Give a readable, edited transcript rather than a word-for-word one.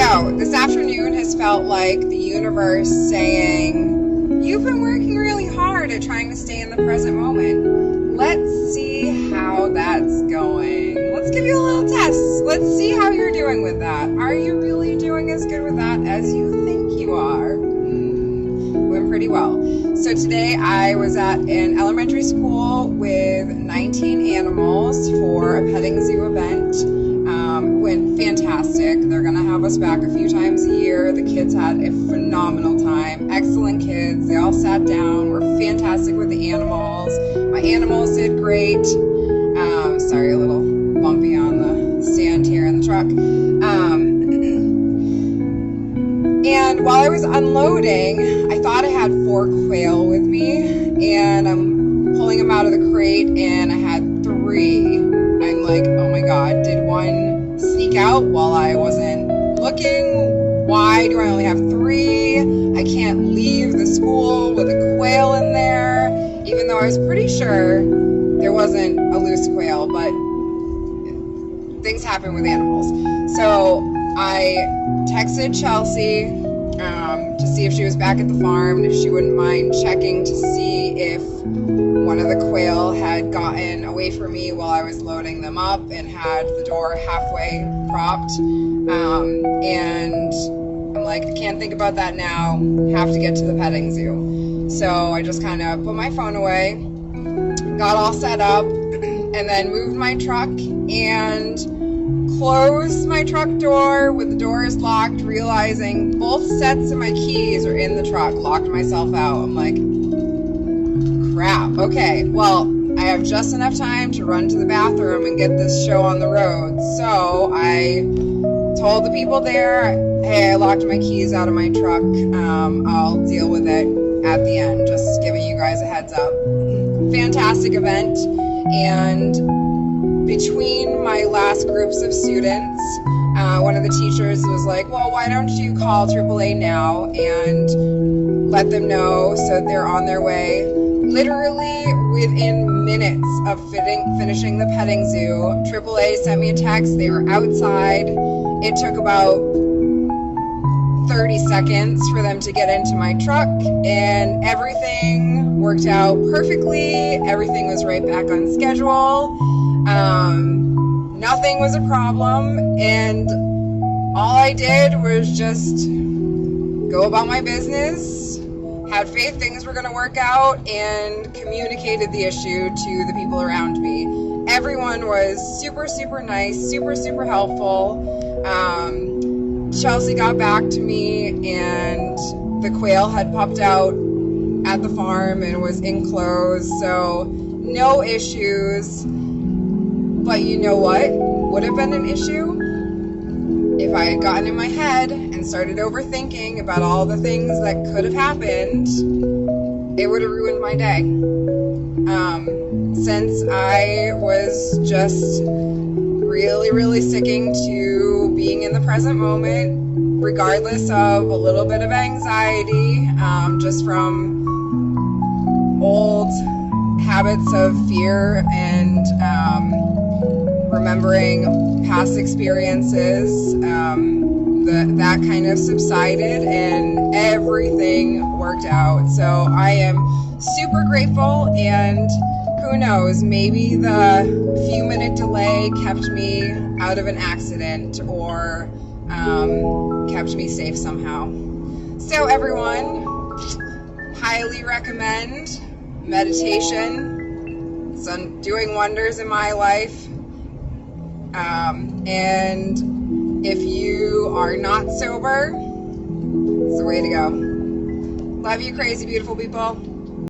So this afternoon has felt like the universe saying, you've been working really hard at trying to stay in the present moment. Let's see how that's going. Let's give you a little test. Let's see how you're doing with that. Are you really doing as good with that as you think you are? Went pretty well. So today I was at an elementary school with 19 animals for a petting zoo event. Went fantastic. They're going to have us back a few times a year. The kids had a phenomenal time. Excellent kids. They all sat down. Were fantastic with the animals. My animals did great. Sorry, a little bumpy on the stand here in the truck. And while I was unloading, I thought I had 4 quail with me, and I'm pulling them out of the crate, and I had 3. I'm like, oh my god, did one sneak out while I wasn't looking? Why do I only have 3? I can't leave the school with a quail in there, even though I was pretty sure there wasn't a loose quail, but things happen with animals. So I texted Chelsea to see if she was back at the farm and if she wouldn't mind checking to see if one of the quail had gotten away from me while I was loading them up and had the door halfway propped. And I'm like, I can't think about that now. Have to get to the petting zoo. So I just kind of put my phone away, got all set up, and then moved my truck and closed my truck door with the doors locked, realizing both sets of my keys are in the truck. Locked myself out. I'm like, crap. Okay, well, I have just enough time to run to the bathroom and get this show on the road. So I told the people there, hey, I locked my keys out of my truck. I'll deal with it at the end. Just giving you guys a heads up. Fantastic event. And between my last groups of students, one of the teachers was like, well, why don't you call AAA now and let them know so they're on their way. Literally within minutes of finishing the petting zoo, AAA sent me a text. They were outside. It took about 30 seconds for them to get into my truck, and everything worked out perfectly. Everything was right back on schedule. Nothing was a problem, and all I did was just go about my business, had faith things were going to work out, and communicated the issue to the people around me. Everyone was super, super nice, super, super helpful. Chelsea got back to me, and the quail had popped out at the farm and was enclosed, so no issues. But you know what would have been an issue? If I had gotten in my head and started overthinking about all the things that could have happened, it would have ruined my day. Since I was just really, really sticking to being in the present moment, regardless of a little bit of anxiety, just from old habits of fear and remembering past experiences, that kind of subsided and everything worked out. So I am super grateful, and who knows, maybe the few-minute delay kept me out of an accident or kept me safe somehow. So everyone, highly recommend meditation. It's doing wonders in my life. And if you are not sober, it's the way to go. Love you, crazy, beautiful people.